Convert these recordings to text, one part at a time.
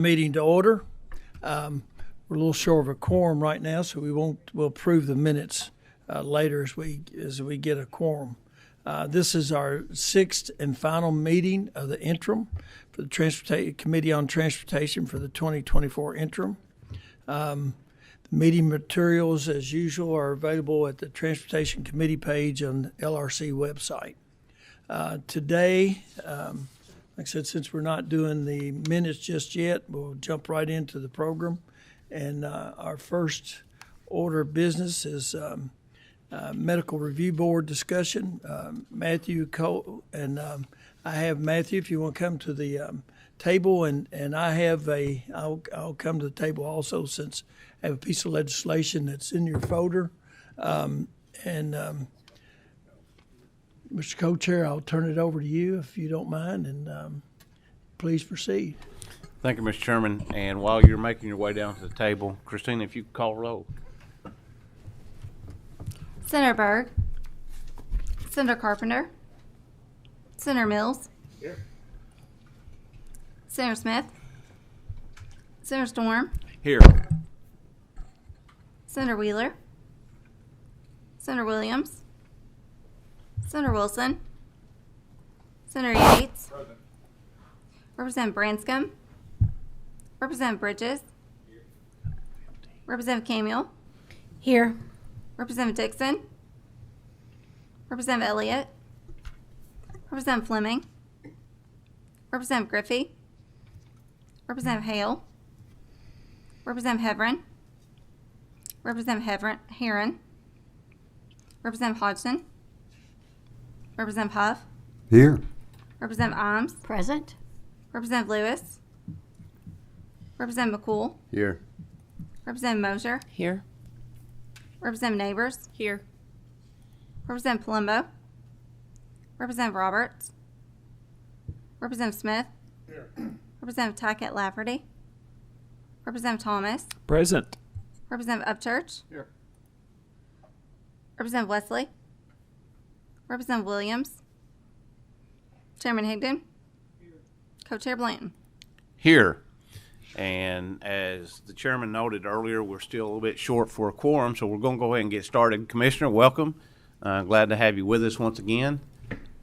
Meeting to order. We're a little short of a quorum right now, so we'll approve the minutes later as we get a quorum. This is our sixth and final meeting of the interim for the Committee on Transportation for the 2024 interim. The meeting materials, as usual, are available at the Transportation Committee page on the LRC website. Today, like I said, since we're not doing the minutes just yet, we'll jump right into the program. And our first order of business is Medical Review Board discussion. Matthew Cole, and I have Matthew, if you want to come to the table, and I'll come to the table also, since I have a piece of legislation that's in your folder. Mr. Co-Chair, I'll turn it over to you if you don't mind, and please proceed. Thank you, Mr. Chairman. And while you're making your way down to the table, Christina, if you could call roll. Senator Berg. Senator Carpenter. Senator Mills. Here. Senator Smith. Senator Storm. Here. Senator Wheeler. Senator Williams. Senator Wilson. Senator Yates. Present. Representative Branscombe. Representative Bridges. Here. Representative Camille. Here. Representative Dixon. Representative Elliott. Representative Fleming. Representative Griffey. Representative Hale. Representative Heverin. Representative Heron. Representative Hodgson. Representative Huff. Here. Representative Imes. Present. Representative Lewis. Representative McCool. Here. Representative Mosier. Here. Representative Neighbors. Here. Representative Palumbo. Representative Roberts. Representative Smith. Here. Representative Tackett Lafferty. Representative Thomas. Present. Representative Upchurch. Here. Representative Wesley. Representative Williams. Chairman Higdon. Co-Chair Blanton. Here. And as the chairman noted earlier, we're still a little bit short for a quorum, so we're going to go ahead and get started. Commissioner, welcome. Glad to have you with us once again.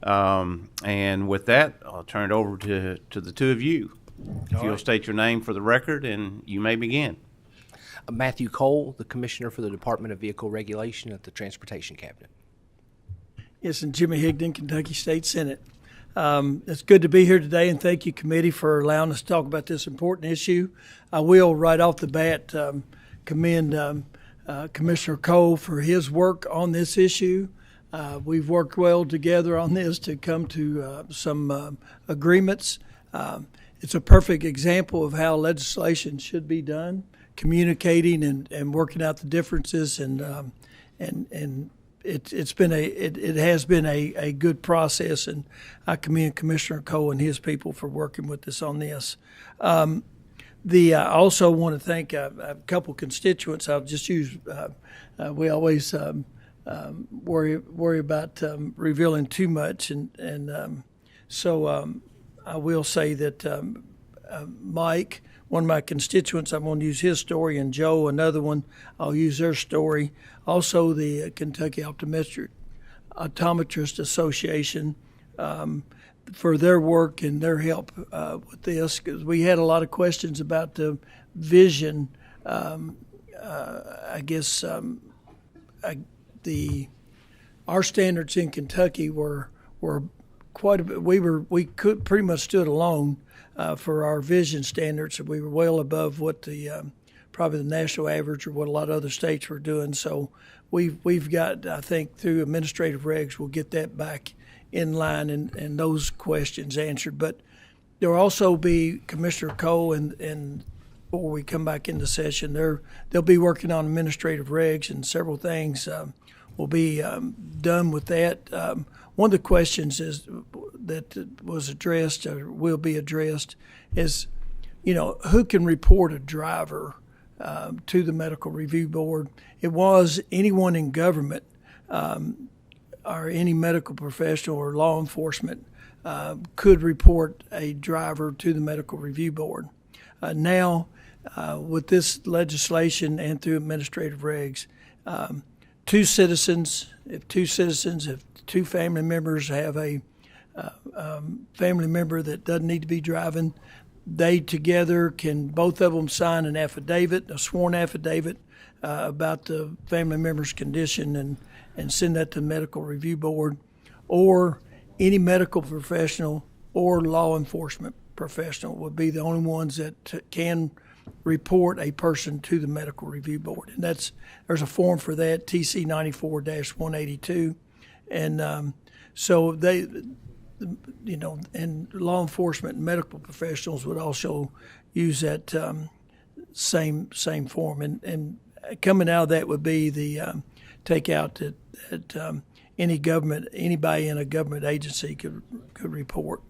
And with that, I'll turn it over to the two of you. If you'll state your name for the record, and you may begin. Matthew Cole, the Commissioner for the Department of Vehicle Regulation at the Transportation Cabinet. Yes, and Jimmy Higdon, Kentucky State Senate. It's good to be here today, and thank you, committee, for allowing us to talk about this important issue. I will, right off the bat, commend Commissioner Cole for his work on this issue. We've worked well together on this to come to some agreements. It's a perfect example of how legislation should be done, communicating and working out the differences, and it has been a good process, and I commend Commissioner Cole and his people for working with us on this. I also want to thank a couple constituents. I'll just use. We always worry about revealing too much, so I will say that Mike, one of my constituents, I'm going to use his story, and Joe, another one, I'll use their story. Also, the Kentucky Optometrist Association for their work and their help with this, because we had a lot of questions about the vision. I guess our standards in Kentucky were quite a bit. We could pretty much stood alone for our vision standards, and we were well above what the probably the national average or what a lot of other states were doing. So we've got, I think, through administrative regs, we'll get that back in line and those questions answered. But there will also be Commissioner Cole and before we come back into session, they'll be working on administrative regs, and several things will be done with that. One of the questions that was addressed or will be addressed is, who can report a driver to the Medical Review Board? It was anyone in government or any medical professional or law enforcement could report a driver to the Medical Review Board. Now, with this legislation and through administrative regs, if two family members have a family member that doesn't need to be driving, they together can, both of them sign an affidavit, a sworn affidavit about the family member's condition and send that to the medical review board, or any medical professional or law enforcement professional would be the only ones that can report a person to the medical review board. And there's a form for that, TC 94-182. And so they, and law enforcement and medical professionals would also use that same form. And coming out of that would be the take out that anybody in a government agency could report.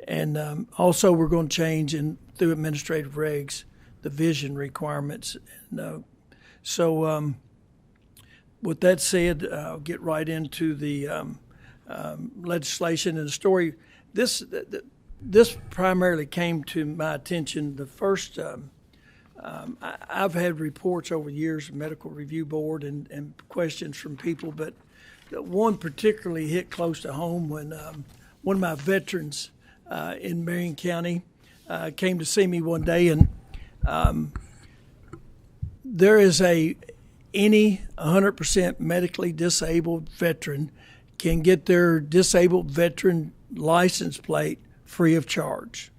And also we're going to change through administrative regs the vision requirements. And, so with that said, I'll get right into the legislation and the story. This primarily came to my attention. The first, I've had reports over the years of medical review board and questions from people, but one particularly hit close to home when one of my veterans in Marion County came to see me one day, and there is any 100% medically disabled veteran can get their disabled veteran license plate free of charge.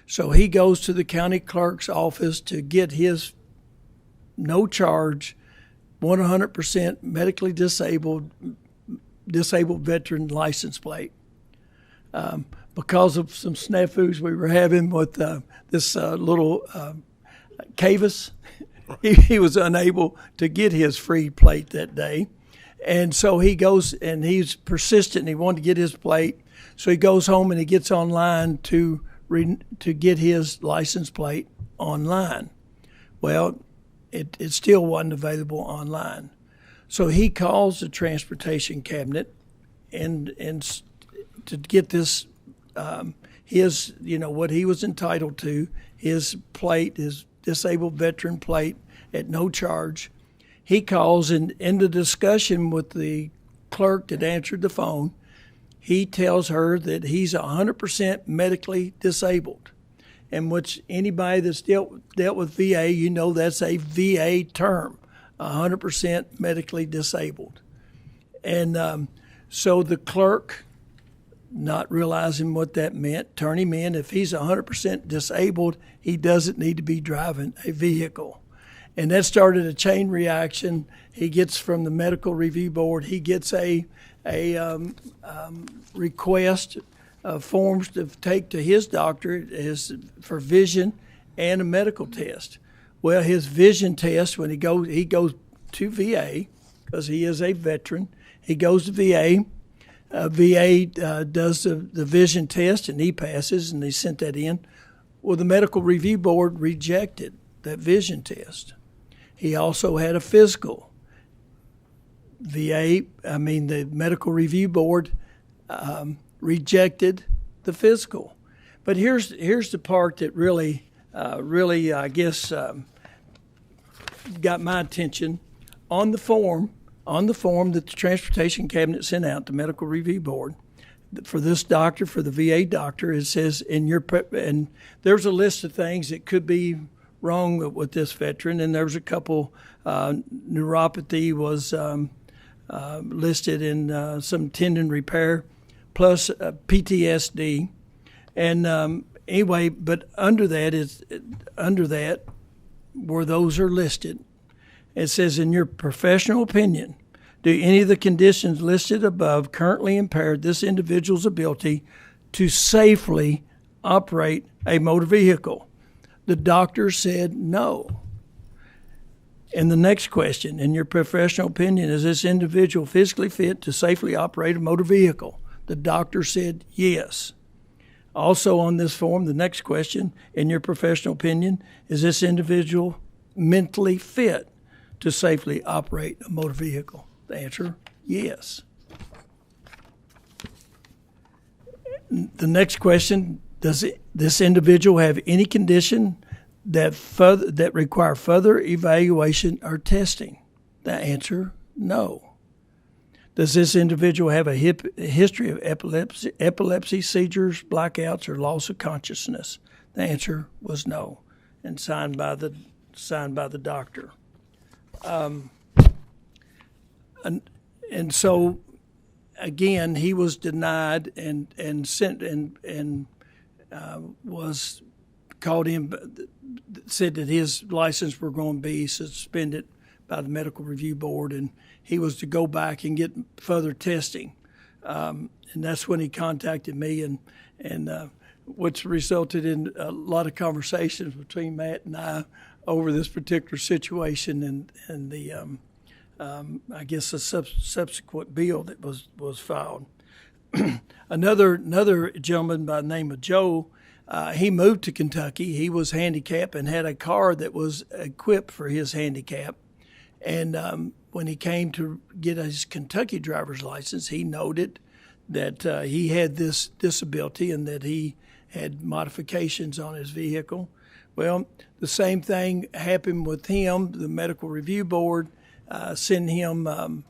So he goes to the county clerk's office to get his no charge 100% medically disabled veteran license plate. Because of some snafus we were having with this little Cavis, he was unable to get his free plate that day. And so he goes, and he's persistent, and he wanted to get his plate. So he goes home and he gets online to get his license plate online. Well, it still wasn't available online. So he calls the transportation cabinet and to get this, his, what he was entitled to, his plate, his disabled veteran plate at no charge. He calls, and in the discussion with the clerk that answered the phone, he tells her that he's 100% medically disabled, and which anybody that's dealt with VA, that's a VA term, 100% medically disabled. And so the clerk, not realizing what that meant, turned him in. If he's 100% disabled, he doesn't need to be driving a vehicle. And that started a chain reaction. He gets from the medical review board, he gets a request of forms to take to his doctor for vision and a medical test. Well, his vision test, when he goes to VA, because he is a veteran, he goes to VA. VA does the vision test, and he passes, and they sent that in. Well, the medical review board rejected that vision test. He also had a physical. the medical review board rejected the physical. But here's the part that really I guess got my attention. On the form that the Transportation Cabinet sent out, the Medical Review Board, for this doctor, for the VA doctor, it says and there's a list of things that could be wrong with this veteran, and there's a couple. Neuropathy was listed in some tendon repair, plus PTSD, and anyway. But under that, where those are listed, it says, in your professional opinion, do any of the conditions listed above currently impair this individual's ability to safely operate a motor vehicle? The doctor said no. And the next question, in your professional opinion, is this individual physically fit to safely operate a motor vehicle? The doctor said yes. Also on this form, the next question, in your professional opinion, is this individual mentally fit to safely operate a motor vehicle? The answer, yes. The next question, does this individual have any condition that require further evaluation or testing? The answer, no. Does this individual have a history of epilepsy, seizures, blackouts, or loss of consciousness? The answer was no, and signed by the doctor. And so, again, he was denied and sent and was called in, said that his license were going to be suspended by the medical review board, and he was to go back and get further testing. And that's when he contacted me, and which resulted in a lot of conversations between Matt and I over this particular situation and the I guess a subsequent bill that was filed. Another gentleman by the name of Joe, he moved to Kentucky. He was handicapped and had a car that was equipped for his handicap. And when he came to get his Kentucky driver's license, he noted that he had this disability and that he had modifications on his vehicle. Well, the same thing happened with him. The medical review board sent him,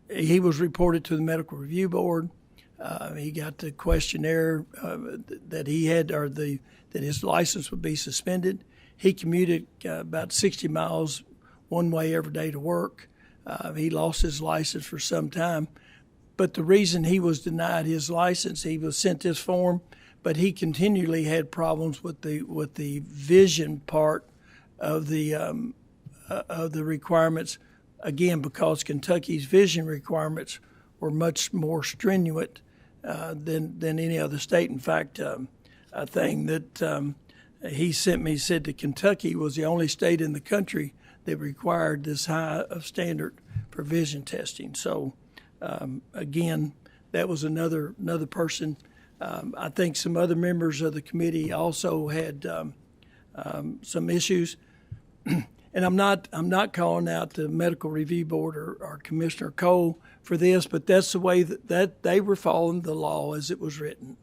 he was reported to the medical review board. He got the questionnaire that he had, or that his license would be suspended. He commuted about 60 miles one way every day to work. He lost his license for some time. But the reason he was denied his license, he was sent this form, but he continually had problems with the vision part of the requirements. Again, because Kentucky's vision requirements were much more stringent than any other state. In fact, a thing that he sent me said that Kentucky was the only state in the country that required this high of standard for vision testing. So, again, that was another person. I think some other members of the committee also had some issues. And I'm not calling out the medical review board or Commissioner Cole for this, but that's the way that they were following the law as it was written.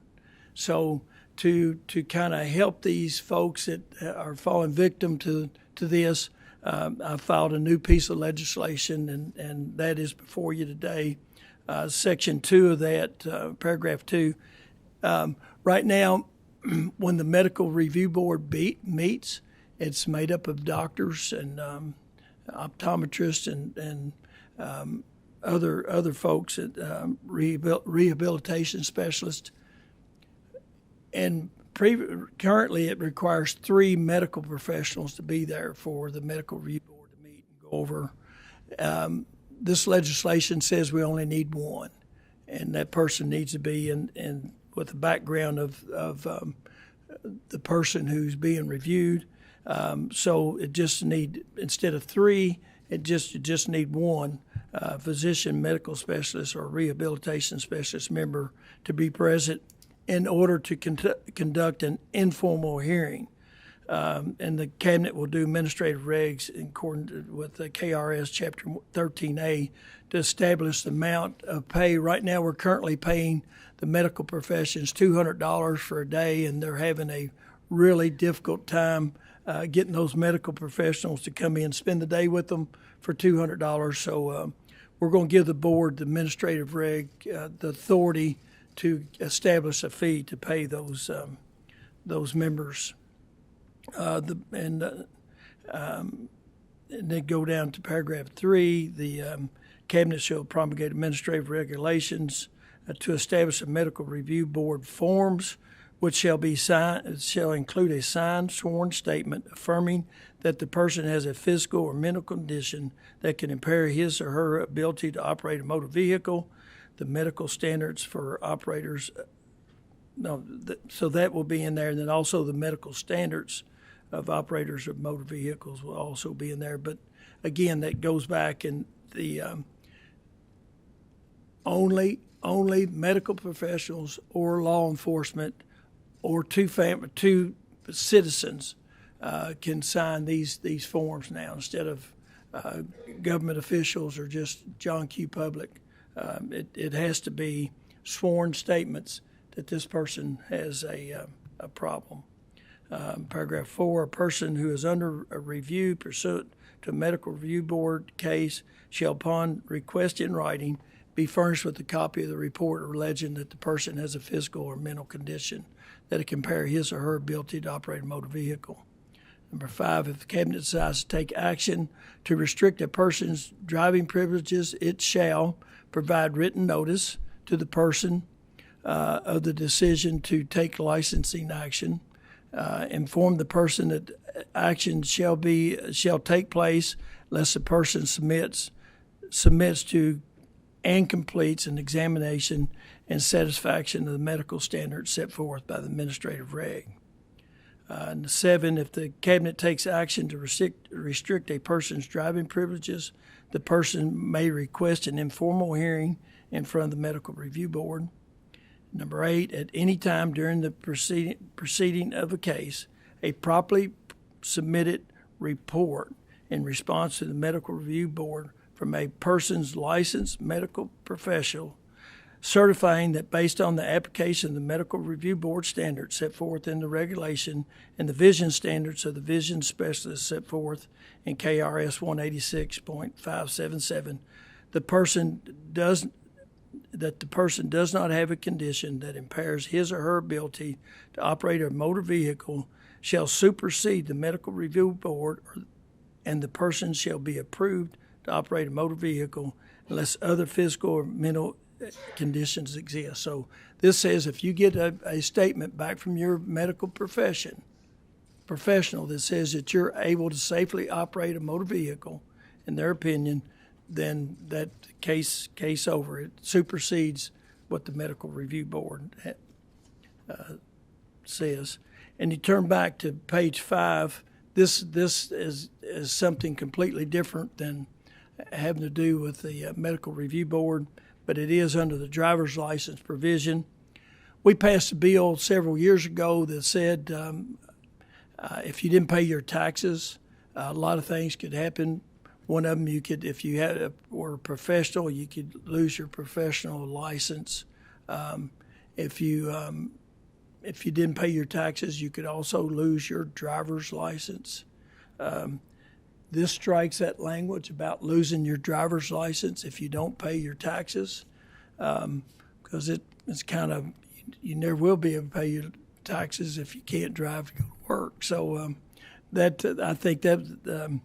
So to kind of help these folks that are falling victim to this, I filed a new piece of legislation, and that is before you today. Section 2 of that, paragraph 2. Right now, when the medical review board meets, it's made up of doctors and optometrists and other folks, rehabilitation specialists. And currently, it requires 3 medical professionals to be there for the medical review board to meet and go over. This legislation says we only need 1, and that person needs to be in with the background of the person who's being reviewed. So it just instead of 3, you just need 1 physician, medical specialist, or rehabilitation specialist member to be present in order to conduct an informal hearing. And the cabinet will do administrative regs in accordance with the KRS Chapter 13A to establish the amount of pay. Right now, we're currently paying the medical professions $200 for a day, and they're having a really difficult time getting those medical professionals to come in and spend the day with them for $200. So we're going to give the board, the administrative reg, the authority to establish a fee to pay those members. And then go down to paragraph 3. The cabinet shall promulgate administrative regulations to establish a medical review board forms, which shall include a signed, sworn statement affirming that the person has a physical or mental condition that can impair his or her ability to operate a motor vehicle. The medical standards for operators, so that will be in there. And then also the medical standards of operators of motor vehicles will also be in there. But again, that goes back, and the only medical professionals or law enforcement or two citizens can sign these forms now instead of government officials or just John Q. Public. It has to be sworn statements that this person has a problem. Paragraph 4, a person who is under a review pursuant to a medical review board case shall, upon request in writing, be furnished with a copy of the report alleging that the person has a physical or mental condition that it impair his or her ability to operate a motor vehicle. Number 5, if the cabinet decides to take action to restrict a person's driving privileges, it shall provide written notice to the person of the decision to take licensing action, inform the person that action shall take place unless the person submits to and completes an examination and satisfaction of the medical standards set forth by the administrative reg. And 7, if the cabinet takes action to restrict a person's driving privileges, the person may request an informal hearing in front of the medical review board. Number 8, at any time during the proceeding of a case, a properly submitted report in response to the medical review board from a person's licensed medical professional certifying that based on the application of the medical review board standards set forth in the regulation and the vision standards of the vision specialist set forth in KRS 186.577, the person does not have a condition that impairs his or her ability to operate a motor vehicle shall supersede the medical review board, and the person shall be approved to operate a motor vehicle unless other physical or mental conditions exist. So this says if you get a statement back from your medical professional that says that you're able to safely operate a motor vehicle, in their opinion, then that case over. It supersedes what the medical review board says. And you turn back to page 5. This is something completely different than having to do with the medical review board, but it is under the driver's license provision. We passed a bill several years ago that said if you didn't pay your taxes, a lot of things could happen. One of them, you could, if you were a professional, you could lose your professional license. If you didn't pay your taxes, you could also lose your driver's license. This strikes that language about losing your driver's license if you don't pay your taxes, because it's kind of, you never will be able to pay your taxes if you can't drive to go to work. So I think that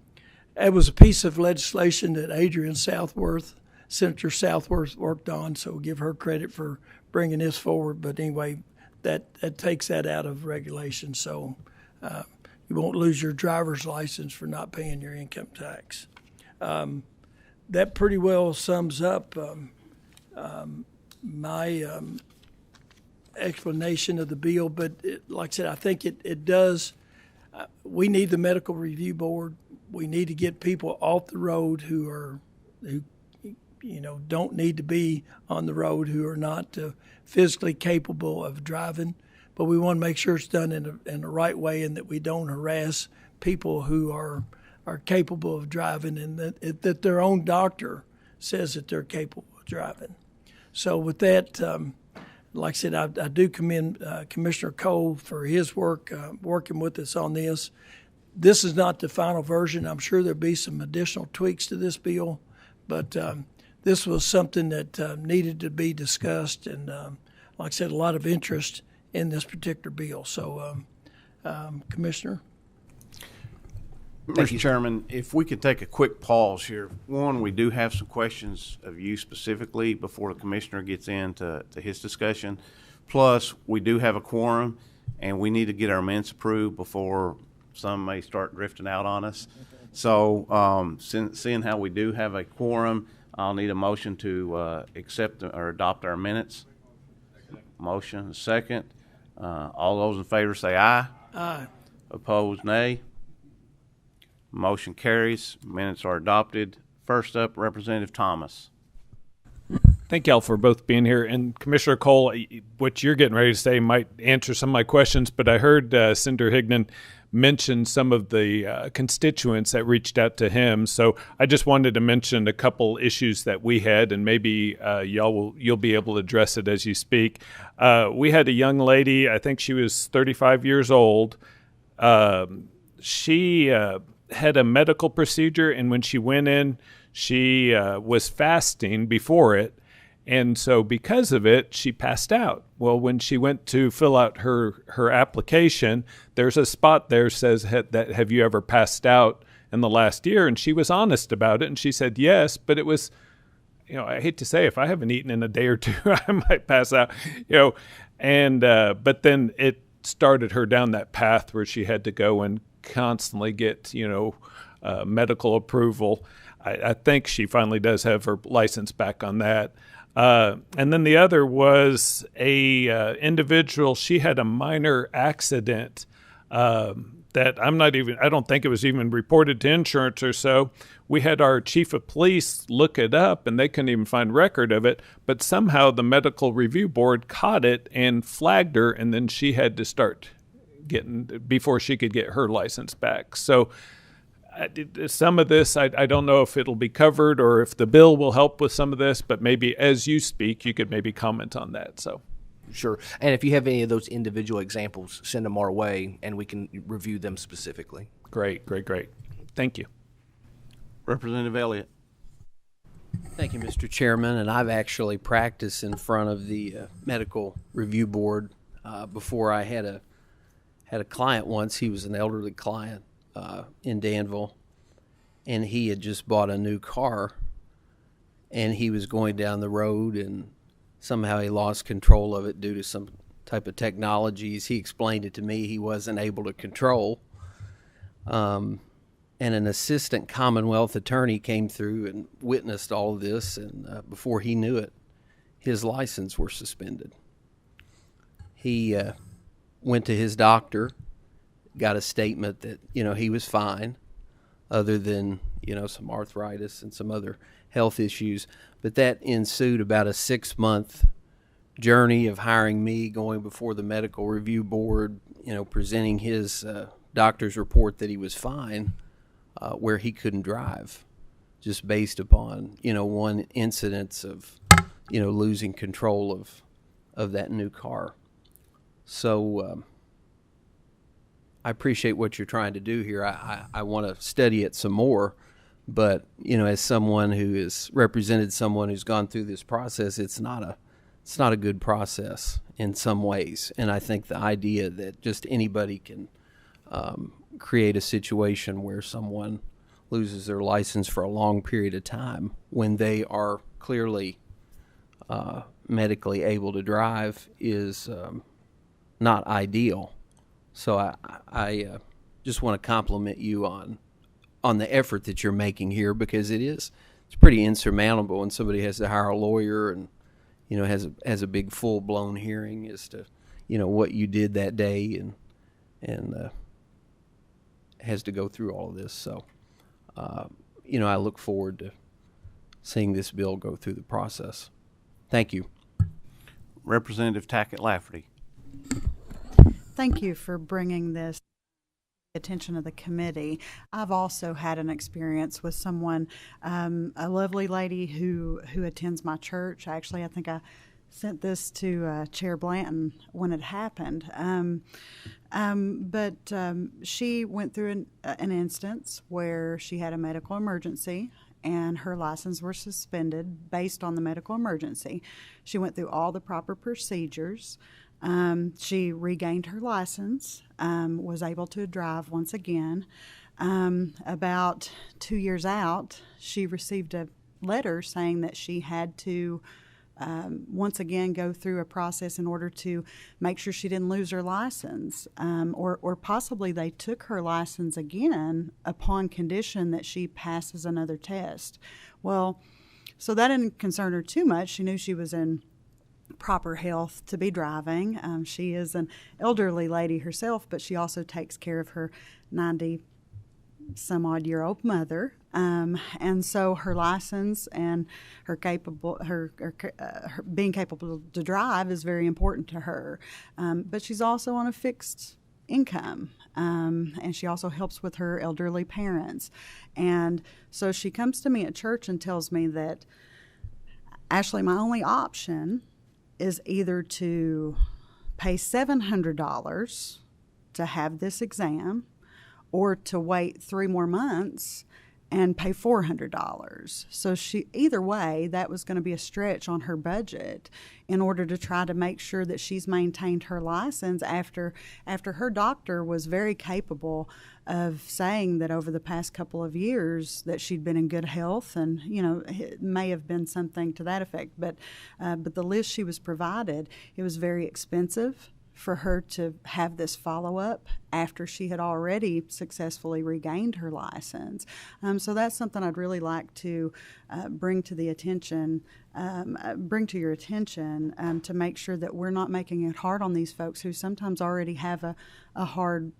was a piece of legislation that Senator Southworth worked on, so we'll give her credit for bringing this forward. But anyway, that takes that out of regulation, so you won't lose your driver's license for not paying your income tax. That pretty well sums up my explanation of the bill. But like I said, I think it does. We need the medical review board. We need to get people off the road who don't need to be on the road, who are not physically capable of driving. But we want to make sure it's done in the right way, and that we don't harass people who are capable of driving, and that their own doctor says that they're capable of driving. So with that, like I said, I do commend Commissioner Cole for his work working with us on this. This is not the final version. I'm sure there'll be some additional tweaks to this bill, but this was something that needed to be discussed, and like I said, a lot of interest in this particular bill. So, Commissioner? Mr. Chairman, if we could take a quick pause here. One, we do have some questions of you specifically before the Commissioner gets into his discussion. Plus, we do have a quorum, and we need to get our minutes approved before some may start drifting out on us. So, seeing how we do have a quorum, I'll need a motion to accept or adopt our minutes. Motion, second. All those in favor say aye. Aye. Opposed, nay. Motion carries. Minutes are adopted. First up, Representative Thomas. Thank y'all for both being here. And Commissioner Cole, what you're getting ready to say might answer some of my questions, but I heard Senator Higdon mention some of the constituents that reached out to him. So I just wanted to mention a couple issues that we had, and maybe you'll be able to address it as you speak. We had a young lady, I think she was 35 years old, She had a medical procedure, and when she went in, she was fasting before it. And so because of it, she passed out. Well, when she went to fill out her application, there's a spot there says, that have you ever passed out in the last year? And she was honest about it, and she said yes, but it was, I hate to say, if I haven't eaten in a day or two, I might pass out, and but then it started her down that path where she had to go and constantly get, medical approval. I think she finally does have her license back on that. And then the other was a individual. She had a minor accident that I don't think it was even reported to insurance or so. We had our chief of police look it up, and they couldn't even find record of it. But somehow the medical review board caught it and flagged her, and then she had to start before she could get her license back. So some of this, I don't know if it'll be covered or if the bill will help with some of this, but maybe as you speak, you could maybe comment on that. So, sure. And if you have any of those individual examples, send them our way, and we can review them specifically. Great. Thank you. Representative Elliott. Thank you, Mr. Chairman. And I've actually practiced in front of the medical review board before. I had a client once. He was an elderly client in Danville, and he had just bought a new car, and he was going down the road, and somehow he lost control of it due to some type of technologies. He explained it to me he wasn't able to control. And an assistant Commonwealth attorney came through and witnessed all of this, and before he knew it, his license were suspended. He went to his doctor, got a statement that, he was fine, other than, some arthritis and some other health issues. But that ensued about a 6-month journey of hiring me, going before the medical review board, presenting his doctor's report that he was fine, where he couldn't drive, just based upon, one incidence of, losing control of that new car. So I appreciate what you're trying to do here. I want to study it some more, but, as someone who has represented someone who's gone through this process, it's not a good process in some ways. And I think the idea that just anybody can create a situation where someone loses their license for a long period of time when they are clearly medically able to drive is not ideal. So I just want to compliment you on the effort that you're making here, because it's pretty insurmountable when somebody has to hire a lawyer and has a big full-blown hearing as to what you did that day and has to go through all of this. So I look forward to seeing this bill go through the process. Thank you. Representative Tackett Lafferty. Thank you for bringing this to the attention of the committee. I've also had an experience with someone, a lovely lady who attends my church. Actually, I think I sent this to Chair Blanton when it happened. But she went through an instance where she had a medical emergency, and her license were suspended based on the medical emergency. She went through all the proper procedures. She regained her license, was able to drive once again. About 2 years out, she received a letter saying that she had to once again go through a process in order to make sure she didn't lose her license, or possibly they took her license again upon condition that she passes another test. Well, so that didn't concern her too much. She knew she was in proper health to be driving. She is an elderly lady herself, but she also takes care of her 90-some-odd-year-old mother. And so her license and her being capable to drive is very important to her. But she's also on a fixed income, and she also helps with her elderly parents. And so she comes to me at church and tells me that, Ashley, my only option is either to pay $700 to have this exam or to wait 3 more months and pay $400. So either way, that was going to be a stretch on her budget in order to try to make sure that she's maintained her license after her doctor was very capable of saying that over the past couple of years that she'd been in good health, and it may have been something to that effect. But the list she was provided, it was very expensive for her to have this follow-up after she had already successfully regained her license. So that's something I'd really like to bring to your attention to make sure that we're not making it hard on these folks who sometimes already have a hard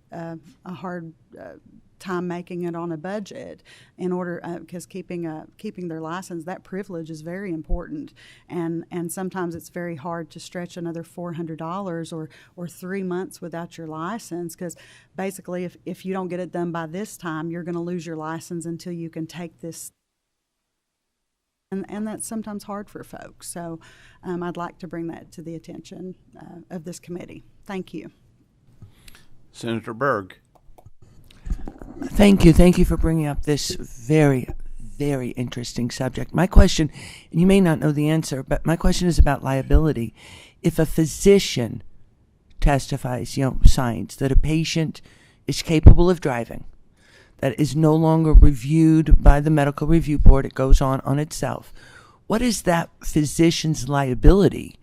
time making it on a budget, in order because keeping their license, that privilege is very important, and sometimes it's very hard to stretch another $400 or 3 months without your license, because basically if you don't get it done by this time, you're going to lose your license until you can take this. And that's sometimes hard for folks. So I'd like to bring that to the attention of this committee. Thank you. Senator Berg. Thank you for bringing up this very, very interesting subject. My question, and you may not know the answer, but my question is about liability. If a physician testifies, signs that a patient is capable of driving, that is no longer reviewed by the medical review board, it goes on itself, what is that physician's liability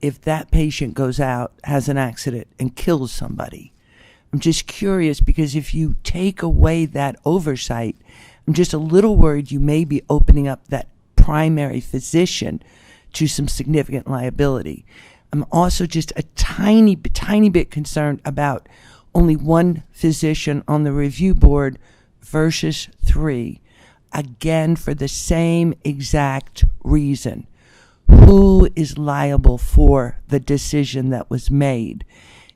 if that patient goes out, has an accident, and kills somebody? I'm just curious, because if you take away that oversight, I'm just a little worried you may be opening up that primary physician to some significant liability. I'm also just a tiny bit concerned about only one physician on the review board versus 3, again for the same exact reason. Who is liable for the decision that was made?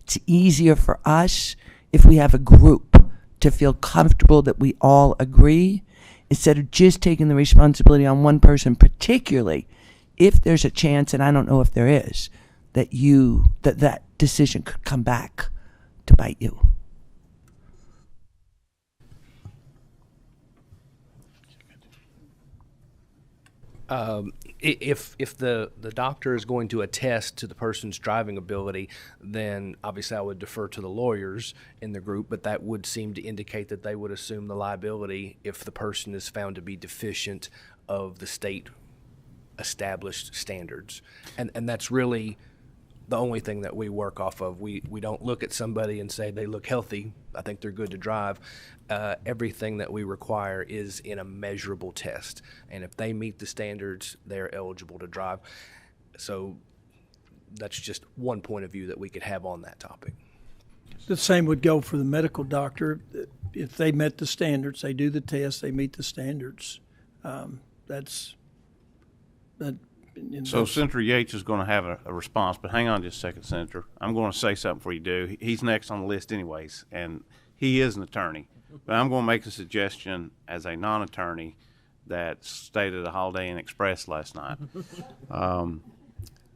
It's easier for us if we have a group to feel comfortable that we all agree, instead of just taking the responsibility on one person, particularly if there's a chance, and I don't know if there is, that that decision could come back to bite you. If the doctor is going to attest to the person's driving ability, then obviously I would defer to the lawyers in the group, but that would seem to indicate that they would assume the liability if the person is found to be deficient of the state established standards. And that's really the only thing that we work off of. We don't look at somebody and say they look healthy, I think they're good to drive. Everything that we require is in a measurable test, and if they meet the standards, they're eligible to drive. So that's just one point of view that we could have on that topic. The same would go for the medical doctor. If they met the standards, they do the test, they meet the standards. So Senator Yates is going to have a response, but hang on just a second, Senator. I'm going to say something before you do. He's next on the list anyways, and he is an attorney. But I'm going to make a suggestion as a non-attorney that stated a Holiday Inn Express last night.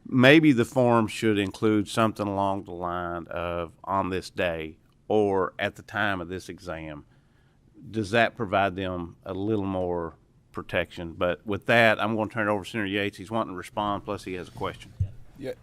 Maybe the form should include something along the line of on this day or at the time of this exam. Does that provide them a little more protection? But with that, I'm going to turn it over to Senator Yates. He's wanting to respond, plus he has a question. Yeah.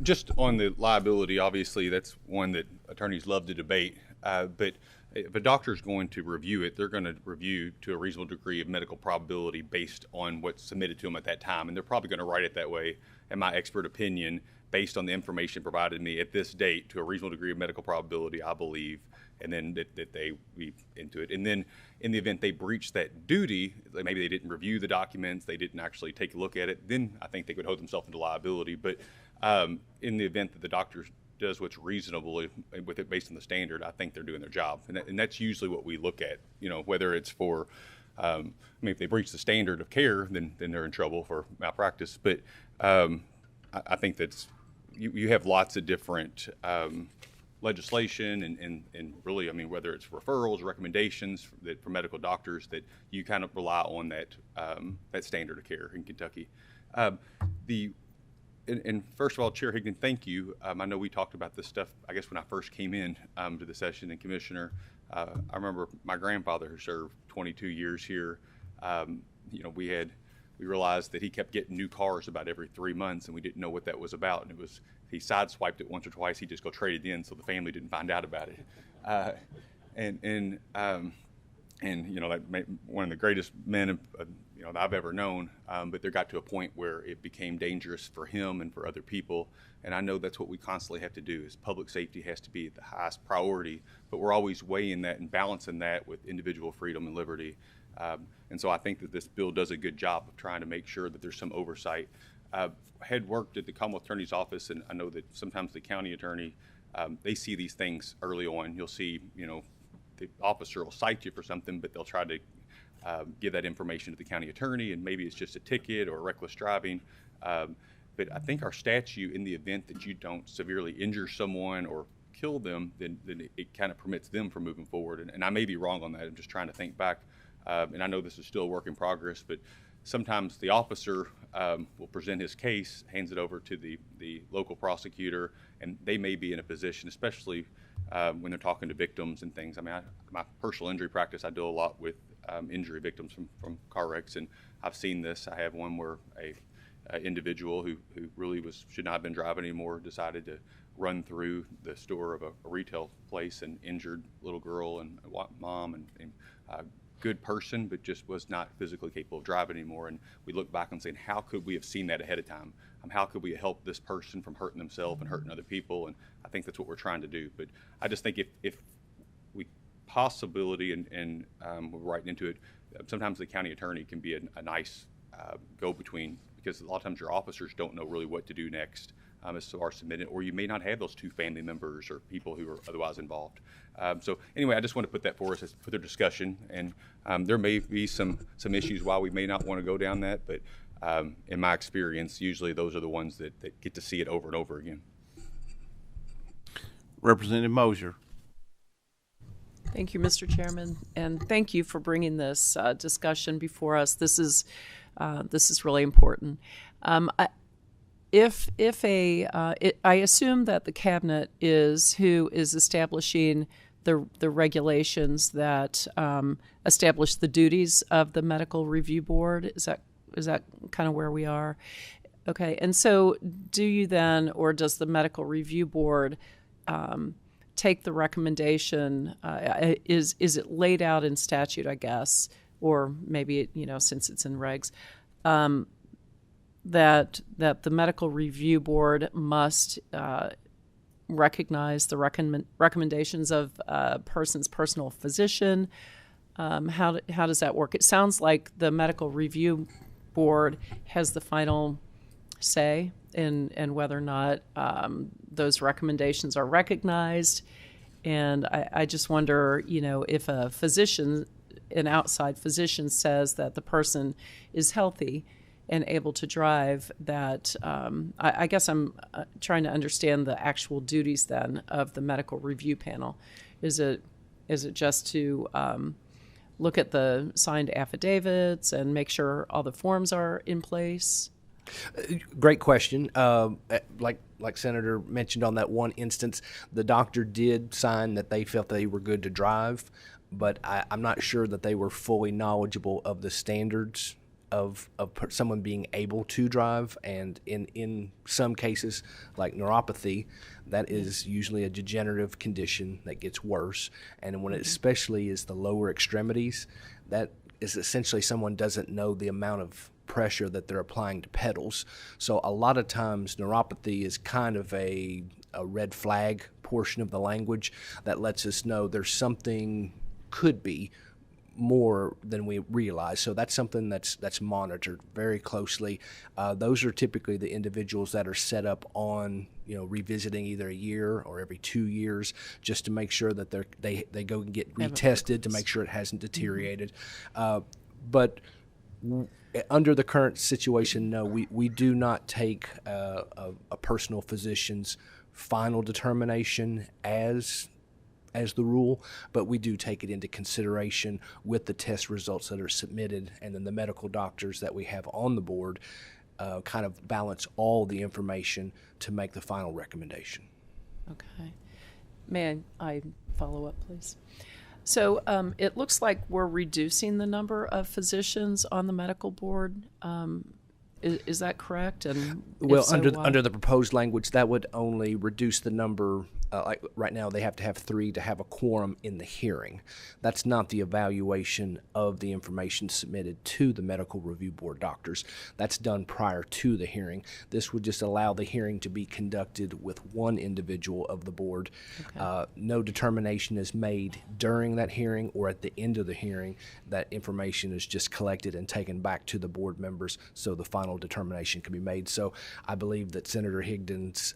Just on the liability, obviously that's one that attorneys love to debate, but if a doctor is going to review it, they're going to review to a reasonable degree of medical probability based on what's submitted to them at that time, and they're probably going to write it that way, in my expert opinion, based on the information provided me at this date to a reasonable degree of medical probability, I believe, and then that they be into it. And then in the event they breach that duty, maybe they didn't review the documents, they didn't actually take a look at it, then I think they could hold themselves into liability. But in the event that the doctor does what's reasonable with it based on the standard, I think they're doing their job. And that's usually what we look at, whether it's for, if they breach the standard of care, then they're in trouble for malpractice. But I think that's, you have lots of different legislation and really, whether it's referrals, recommendations for medical doctors, that you kind of rely on that standard of care in Kentucky. and first of all, Chair Higdon, thank you. I know we talked about this stuff, I guess, when I first came in to the session. And Commissioner, I remember my grandfather who served 22 years here. You know, we realized that he kept getting new cars about every 3 months, and we didn't know what that was about. And it was, if he sideswiped it once or twice, he'd just go trade it in so the family didn't find out about it. And you know, that one of the greatest men you know that I've ever known. But there got to a point where it became dangerous for him and for other people. And I know that's what we constantly have to do. Is public safety has to be the highest priority. But we're always weighing that and balancing that with individual freedom and liberty. And so I think that this bill does a good job of trying to make sure that there's some oversight. I had worked at the Commonwealth Attorney's Office, and I know that sometimes the county attorney, they see these things early on. You'll see, you know, the officer will cite you for something, but they'll try to give that information to the county attorney, and maybe it's just a ticket or reckless driving. But I think our statute, in the event that you don't severely injure someone or kill them, then it kind of permits them from moving forward. And I may be wrong on that. I'm just trying to think back. And I know this is still a work in progress, but sometimes the officer will present his case, hands it over to the local prosecutor, and they may be in a position, especially when they're talking to victims and things. I mean, my personal injury practice, I do a lot with injury victims from car wrecks, and I've seen this. I have one where a individual who really should not have been driving anymore decided to run through the store of a retail place and injured little girl and mom and good person, but just was not physically capable of driving anymore. And we look back and saying, how could we have seen that ahead of time? How could we help this person from hurting themselves and hurting other people? And I think that's what we're trying to do. But I just think if we possibility and we're right into it, sometimes the county attorney can be a nice go-between, because a lot of times your officers don't know really what to do next as far as submitting, or you may not have those two family members or people who are otherwise involved. So anyway, I just want to put that for us for their discussion, and there may be some issues why we may not want to go down that, but in my experience, usually those are the ones that get to see it over and over again. Representative Mosier. Thank you, Mr. Chairman, and thank you for bringing this discussion before us. This is really important. I assume that the cabinet is who is establishing the regulations that establish the duties of the medical review board. Is that kind of where we are? Okay, and so do you then, or does the medical review board take the recommendation? Is it laid out in statute, I guess, or maybe since it's in regs, that the medical review board must recognize the recommendations of a person's personal physician? How does that work? It sounds like the medical review board has the final say in whether or not those recommendations are recognized. And I just wonder, if a physician, an outside physician, says that the person is healthy and able to drive, that I guess I'm trying to understand the actual duties then of the medical review panel. Is it just to look at the signed affidavits and make sure all the forms are in place? Great question. Like Senator mentioned, on that one instance, the doctor did sign that they felt they were good to drive, but I'm not sure that they were fully knowledgeable of the standards of someone being able to drive. And in some cases, like neuropathy, that is usually a degenerative condition that gets worse. And when it especially is the lower extremities, that is essentially someone doesn't know the amount of pressure that they're applying to pedals. So a lot of times neuropathy is kind of a red flag portion of the language that lets us know there's something could be more than we realize. So that's something that's monitored very closely. Those are typically the individuals that are set up on revisiting either a year or every 2 years, just to make sure that they go and get retested to make sure it hasn't deteriorated. But under the current situation, no, we do not take a personal physician's final determination as the rule, but we do take it into consideration with the test results that are submitted, and then the medical doctors that we have on the board kind of balance all the information to make the final recommendation. Okay. May I follow up, please? So it looks like we're reducing the number of physicians on the medical board. Is that correct? And Well, if so, why? under the proposed language, that would only reduce the number. Like right now, they have to have 3 to have a quorum in the hearing. That's not the evaluation of the information submitted to the medical review board doctors. That's done prior to the hearing. This would just allow the hearing to be conducted with one individual of the board. Okay. No determination is made during that hearing or at the end of the hearing. That information is just collected and taken back to the board members so the final determination can be made. So I believe that Senator Higdon's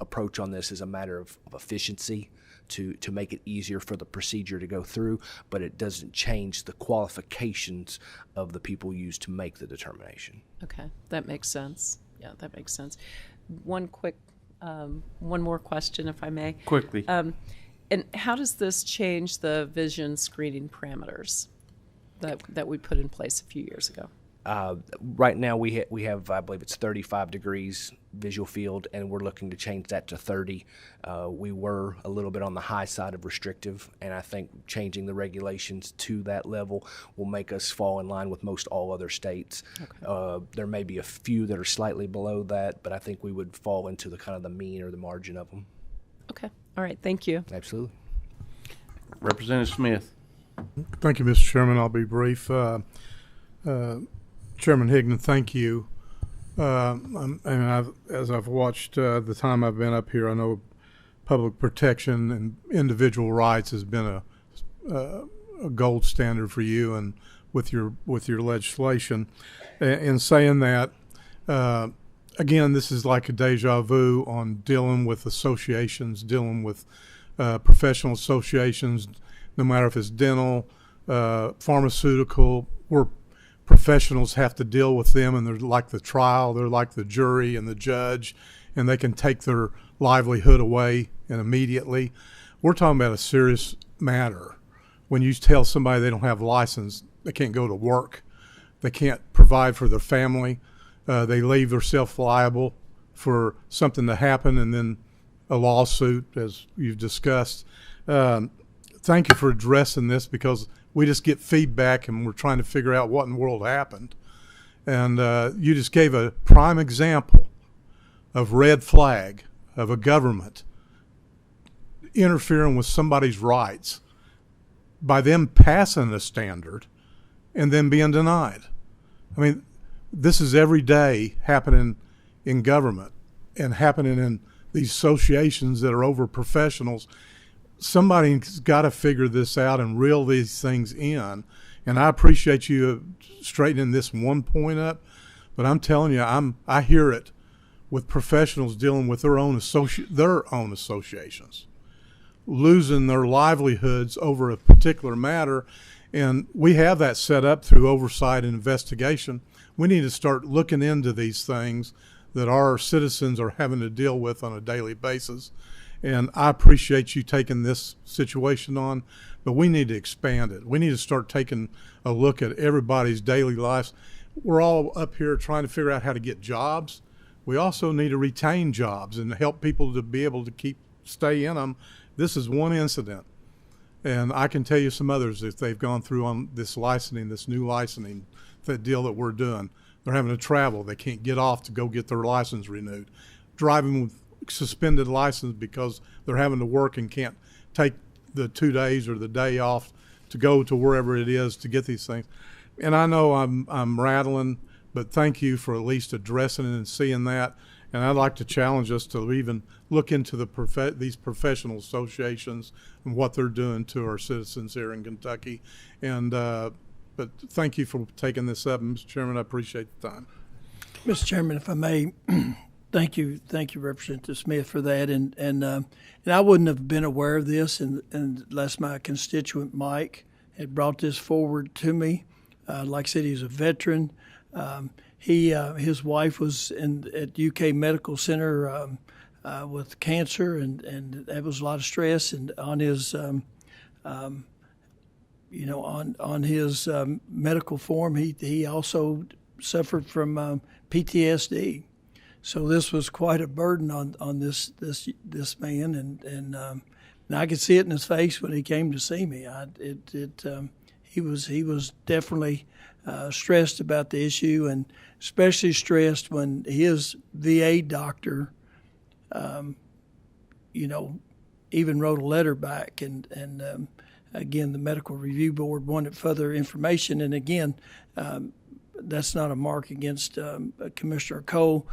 approach on this is a matter of efficiency to make it easier for the procedure to go through, but it doesn't change the qualifications of the people used to make the determination. Okay, that makes sense. Yeah, that makes sense. One more question, if I may. Quickly. And how does this change the vision screening parameters that we put in place a few years ago? Right now we have I believe it's 35 degrees visual field, and we're looking to change that to 30. We were a little bit on the high side of restrictive, and I think changing the regulations to that level will make us fall in line with most all other states. Okay. There may be a few that are slightly below that, but I think we would fall into the kind of the mean or the margin of them. Okay. All right. Thank you. Absolutely. Representative Smith. Thank you, Mr. Chairman. I'll be brief. Chairman Higdon, thank you. As I've watched the time I've been up here, I know public protection and individual rights has been a gold standard for you, and with your legislation. In saying that, again, this is like a deja vu on dealing with associations, dealing with professional associations, no matter if it's dental, pharmaceutical, we're professionals have to deal with them, and they're like the trial, they're like the jury and the judge, and they can take their livelihood away and immediately. We're talking about a serious matter. When you tell somebody they don't have a license, they can't go to work, they can't provide for their family, they leave themselves liable for something to happen and then a lawsuit, as you've discussed. Thank you for addressing this, because we just get feedback and we're trying to figure out what in the world happened. And you just gave a prime example of red flag of a government interfering with somebody's rights by them passing a standard and then being denied. I mean, this is every day happening in government and happening in these associations that are over professionals. Somebody's got to figure this out and reel these things in. And I appreciate you straightening this one point up, but I'm telling you, I hear it with professionals dealing with their own associations, losing their livelihoods over a particular matter. And we have that set up through oversight and investigation. We need to start looking into these things that our citizens are having to deal with on a daily basis. And I appreciate you taking this situation on, but we need to expand it. We need to start taking a look at everybody's daily lives. We're all up here trying to figure out how to get jobs. We also need to retain jobs and help people to be able to stay in them. This is one incident. And I can tell you some others if they've gone through on this licensing, this new licensing, that deal that we're doing. They're having to travel. They can't get off to go get their license renewed. Driving with suspended license because they're having to work and can't take the 2 days or the day off to go to wherever it is to get these things. And I know I'm rattling, but thank you for at least addressing it and seeing that. And I'd like to challenge us to even look into these professional associations and what they're doing to our citizens here in Kentucky. And but thank you for taking this up, Mr. Chairman. I appreciate the time. Mr. Chairman, if I may, thank you, Representative Smith, for that. And I wouldn't have been aware of this unless my constituent Mike had brought this forward to me. Like I said, he's a veteran. His wife was at UK Medical Center with cancer, and that was a lot of stress. And on his on his medical form, he also suffered from PTSD. So this was quite a burden on this man, and I could see it in his face when he came to see me. He was definitely stressed about the issue, and especially stressed when his VA doctor, even wrote a letter back, and again, the medical review board wanted further information, and again, that's not a mark against Commissioner Cole.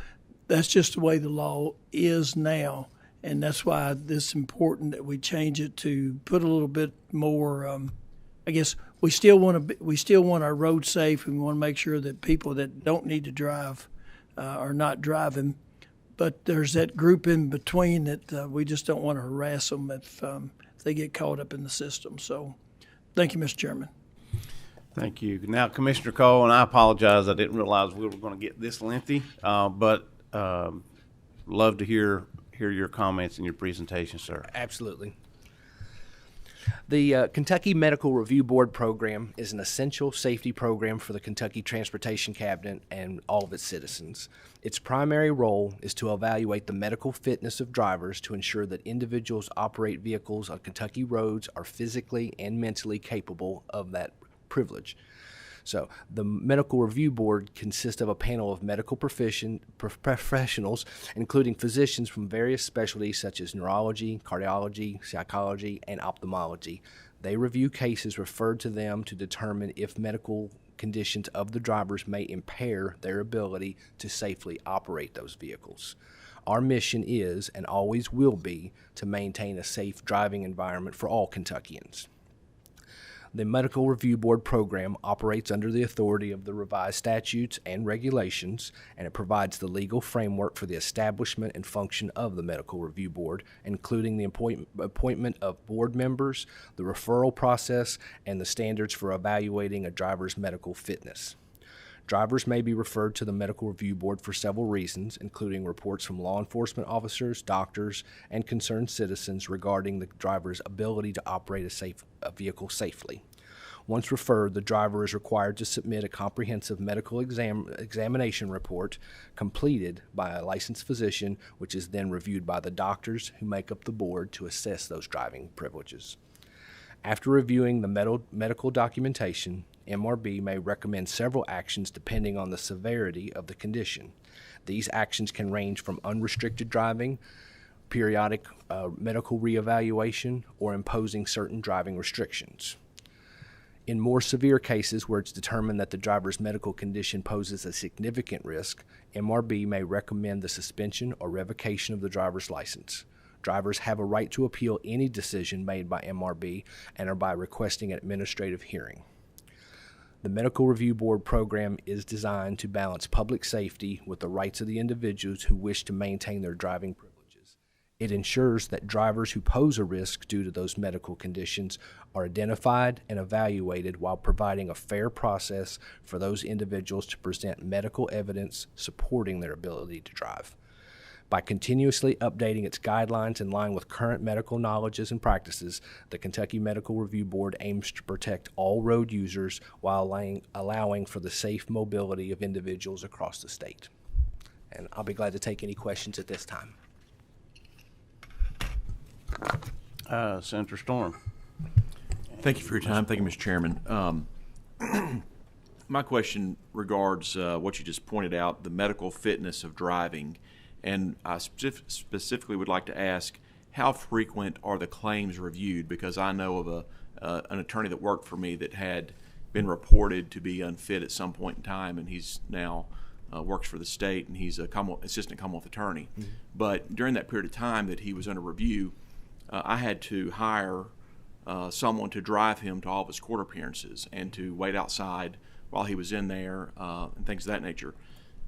That's just the way the law is now, and that's why it's important that we change it to put a little bit more. I guess we still want our roads safe, and we want to make sure that people that don't need to drive are not driving. But there's that group in between that we just don't want to harass them if they get caught up in the system. So, thank you, Mr. Chairman. Thank you. Now, Commissioner Cole, and I apologize, I didn't realize we were going to get this lengthy, but love to hear your comments in your presentation, sir. Absolutely. The Kentucky Medical Review Board program is an essential safety program for the Kentucky Transportation Cabinet and all of its citizens. Its primary role is to evaluate the medical fitness of drivers to ensure that individuals operate vehicles on Kentucky roads are physically and mentally capable of that privilege. So the Medical Review Board consists of a panel of medical professionals, including physicians from various specialties such as neurology, cardiology, psychology, and ophthalmology. They review cases referred to them to determine if medical conditions of the drivers may impair their ability to safely operate those vehicles. Our mission is, and always will be, to maintain a safe driving environment for all Kentuckians. The Medical Review Board program operates under the authority of the revised statutes and regulations, and it provides the legal framework for the establishment and function of the Medical Review Board, including the appointment of board members, the referral process, and the standards for evaluating a driver's medical fitness. Drivers may be referred to the Medical Review Board for several reasons, including reports from law enforcement officers, doctors, and concerned citizens regarding the driver's ability to operate a vehicle safely. Once referred, the driver is required to submit a comprehensive medical examination report completed by a licensed physician, which is then reviewed by the doctors who make up the board to assess those driving privileges. After reviewing the medical documentation, MRB may recommend several actions depending on the severity of the condition. These actions can range from unrestricted driving, periodic medical reevaluation, or imposing certain driving restrictions. In more severe cases where it's determined that the driver's medical condition poses a significant risk, MRB may recommend the suspension or revocation of the driver's license. Drivers have a right to appeal any decision made by MRB and are by requesting an administrative hearing. The Medical Review Board program is designed to balance public safety with the rights of the individuals who wish to maintain their driving privileges. It ensures that drivers who pose a risk due to those medical conditions are identified and evaluated while providing a fair process for those individuals to present medical evidence supporting their ability to drive. By continuously updating its guidelines in line with current medical knowledges and practices, the Kentucky Medical Review Board aims to protect all road users while allowing for the safe mobility of individuals across the state. And I'll be glad to take any questions at this time. Senator Storm. Thank you for your time. Thank you, Mr. Chairman. My question regards what you just pointed out, the medical fitness of driving. And I specifically would like to ask, how frequent are the claims reviewed? Because I know of an attorney that worked for me that had been reported to be unfit at some point in time, and he's now works for the state, and he's a assistant Commonwealth attorney. Mm-hmm. But during that period of time that he was under review, I had to hire someone to drive him to all of his court appearances and to wait outside while he was in there and things of that nature.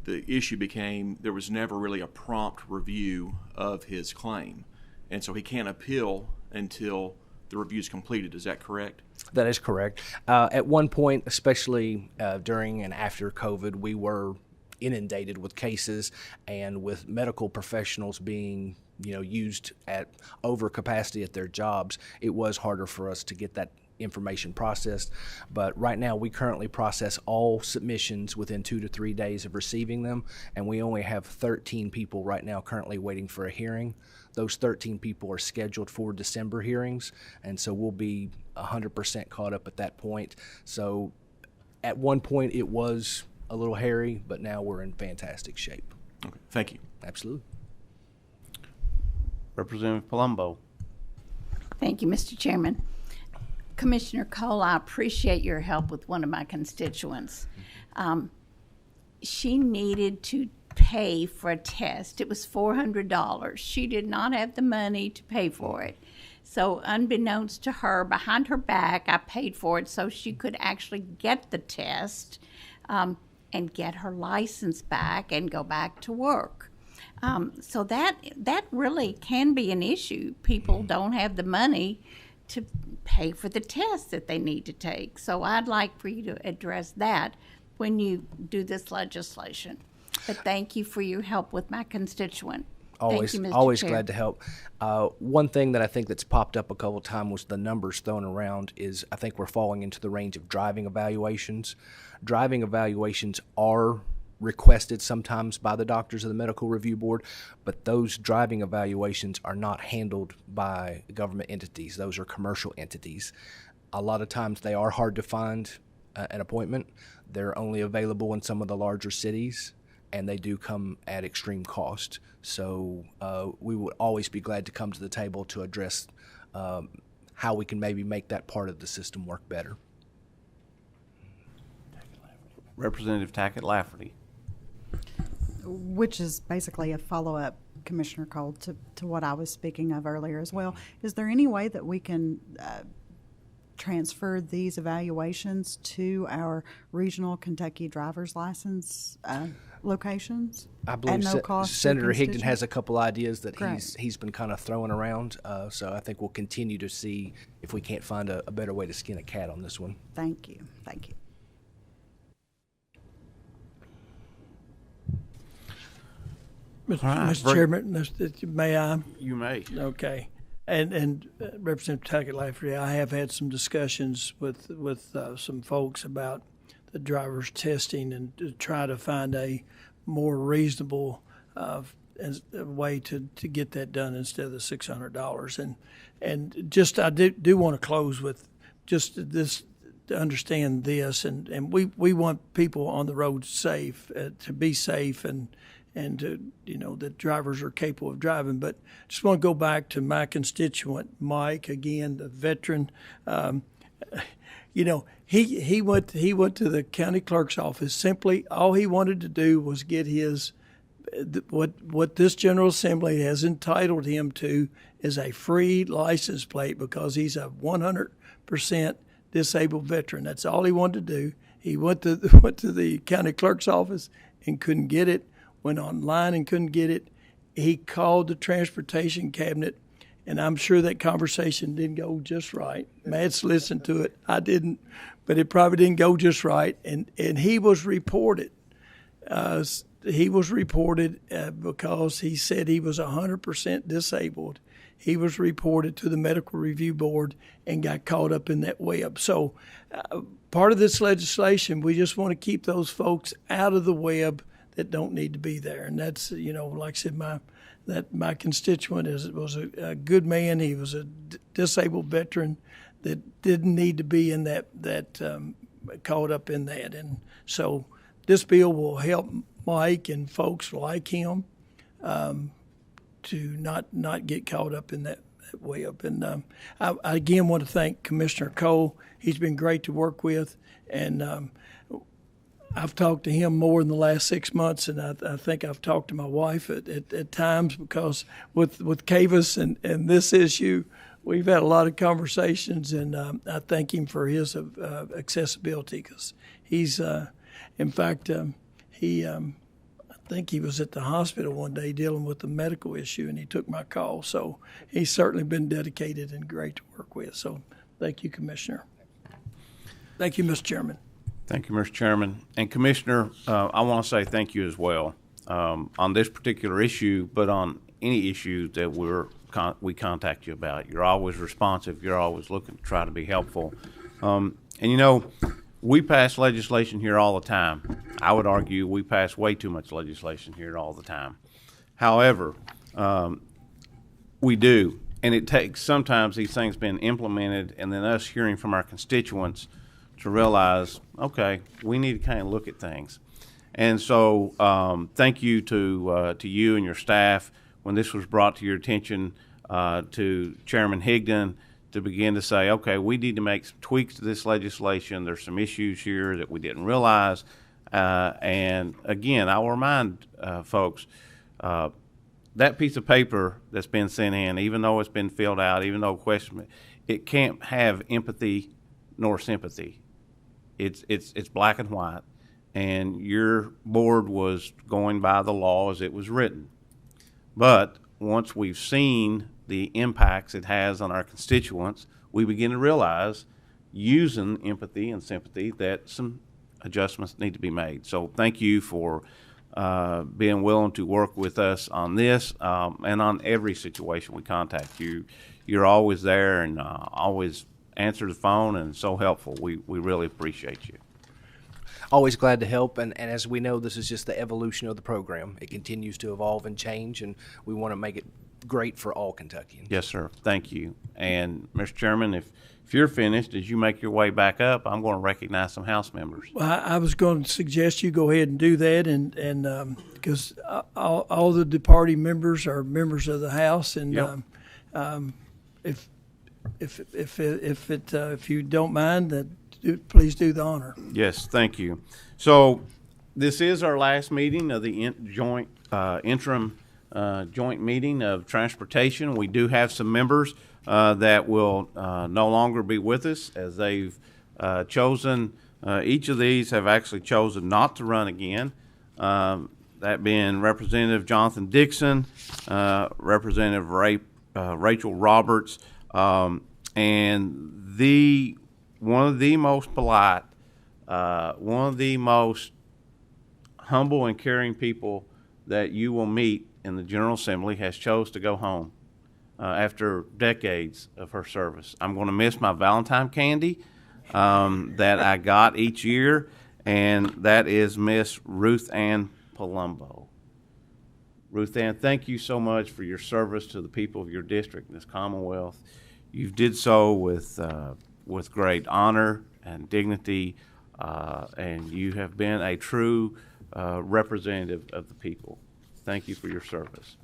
The issue became there was never really a prompt review of his claim, and so he can't appeal until the review is completed. Is that correct? That is correct. At one point, especially during and after COVID, we were inundated with cases, and with medical professionals being used at over capacity at their jobs, it was harder for us to get that information processed. But right now, we currently process all submissions within 2 to 3 days of receiving them, and we only have 13 people right now currently waiting for a hearing. Those 13 people are scheduled for December hearings, and so we'll be 100% caught up at that point. So at one point, it was a little hairy, but now we're in fantastic shape. Okay. Thank you. Absolutely. Representative Palumbo. Thank you, Mr. Chairman. Commissioner Cole, I appreciate your help with one of my constituents. She needed to pay for a test. It was $400. She did not have the money to pay for it. So unbeknownst to her, behind her back, I paid for it so she could actually get the test and get her license back and go back to work. So that really can be an issue. People don't have the money to pay for the test that they need to take. So I'd like for you to address that when you do this legislation. But thank you for your help with my constituent. Always, Thank you, Mr. always Chair. glad to help. One thing that I think that's popped up a couple of times was the numbers thrown around is I think we're falling into the range of driving evaluations. Driving evaluations are requested sometimes by the doctors of the medical review board, but those driving evaluations are not handled by government entities. Those are commercial entities. A lot of times they are hard to find an appointment. They're only available in some of the larger cities, and they do come at extreme cost. So we would always be glad to come to the table to address how we can maybe make that part of the system work better. Representative Tackett Lafferty. Which is basically a follow-up, Commissioner Cole, to what I was speaking of earlier as well. Is there any way that we can transfer these evaluations to our regional Kentucky driver's license locations? I believe at no cost to Senator Higdon constituents? has a couple ideas that Great. he's been kind of throwing around. So I think we'll continue to see if we can't find a better way to skin a cat on this one. Thank you. Thank you. Mr. Chairman, may I? You may. Okay. And Representative Tackett Lafferty, I have had some discussions with some folks about the driver's testing and to try to find a more reasonable way to get that done instead of the $600. And just I do want to close with just this to understand this, and we want people on the road safe, to be safe and to, that drivers are capable of driving. But just want to go back to my constituent, Mike, again, the veteran. He went to the county clerk's office. Simply, all he wanted to do was get his what this General Assembly has entitled him to is a free license plate because he's a 100% disabled veteran. That's all he wanted to do. He went to the county clerk's office and couldn't get it. Went online and couldn't get it. He called the transportation cabinet, and I'm sure that conversation didn't go just right. Matt's listened to it. I didn't, but it probably didn't go just right. And he was reported. Because he said he was 100% disabled. He was reported to the medical review board and got caught up in that web. So part of this legislation, we just want to keep those folks out of the web that don't need to be there. And that's, like I said, my constituent was a good man. He was a disabled veteran that didn't need to be in that caught up in that. And so this bill will help Mike and folks like him to not get caught up in that web. And I again want to thank Commissioner Cole. He's been great to work with, and I've talked to him more in the last 6 months, and I think I've talked to my wife at times, because with Cavis and this issue, we've had a lot of conversations, and I thank him for his accessibility, because he's, in fact, I think he was at the hospital one day dealing with a medical issue, and he took my call. So he's certainly been dedicated and great to work with. So thank you, Commissioner. Thank you, Mr. Chairman. Thank you, Mr. Chairman. And Commissioner, I want to say thank you as well on this particular issue, but on any issue that we're we contact you about. You're always responsive. You're always looking to try to be helpful. And you know, we pass legislation here all the time. I would argue we pass way too much legislation here all the time. However, we do, and it takes sometimes these things being implemented and then us hearing from our constituents to realize, okay, we need to kind of look at things. And so thank you to you and your staff when this was brought to your attention, to Chairman Higdon, to begin to say, okay, we need to make some tweaks to this legislation. There's some issues here that we didn't realize. And again, I will remind folks, that piece of paper that's been sent in, even though it's been filled out, even though question, it can't have empathy nor sympathy. It's black and white, and your board was going by the law as it was written. But once we've seen the impacts it has on our constituents, we begin to realize, using empathy and sympathy, that some adjustments need to be made. So thank you for being willing to work with us on this and on every situation we contact you. You're always there and always answer the phone and so helpful. We really appreciate you. Always glad to help, and as we know, this is just the evolution of the program. It continues to evolve and change, and we want to make it great for all Kentuckians. Yes, sir. Thank you. And Mr. Chairman, if you're finished, as you make your way back up, I'm going to recognize some House members. Well, I was going to suggest you go ahead and do that, and because all the departing members are members of the House, and Yep. if you don't mind, please do the honor. Yes, thank you. So this is our last meeting of the interim joint meeting of transportation. We do have some members that will no longer be with us, as they've chosen, each of these have actually chosen not to run again. That being Representative Jonathan Dixon, Representative Rachel Roberts, and one of the most polite, one of the most humble and caring people that you will meet in the General Assembly has chose to go home after decades of her service. I'm going to miss my Valentine candy that I got each year, and that is Miss Ruth Ann Palumbo. Ruth Ann, thank you so much for your service to the people of your district and this Commonwealth. You did so with great honor and dignity, and you have been a true representative of the people. Thank you for your service.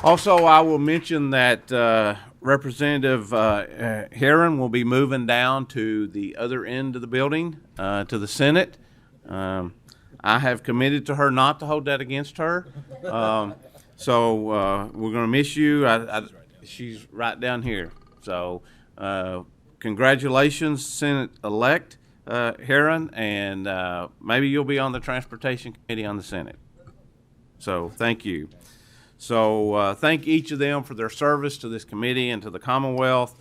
Also, I will mention that Representative Herron will be moving down to the other end of the building, to the Senate. I have committed to her not to hold that against her. So we're going to miss you. She's right down here. So congratulations, Senate-elect Herron, and maybe you'll be on the Transportation Committee on the Senate. So thank you. So thank each of them for their service to this committee and to the Commonwealth.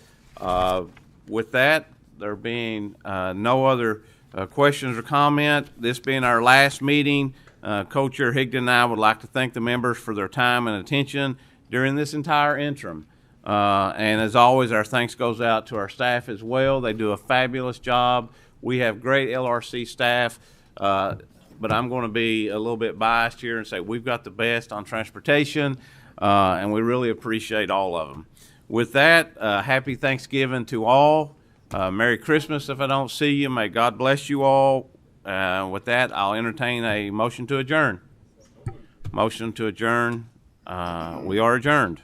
With that, there being no other questions or comment, this being our last meeting, Co-Chair Higdon and I would like to thank the members for their time and attention during this entire interim. And as always, our thanks goes out to our staff as well. They do a fabulous job. We have great LRC staff, but I'm going to be a little bit biased here and say we've got the best on transportation, and we really appreciate all of them. With that, happy Thanksgiving to all. Merry Christmas if I don't see you. May God bless you all. With that, I'll entertain a motion to adjourn. Motion to adjourn. We are adjourned.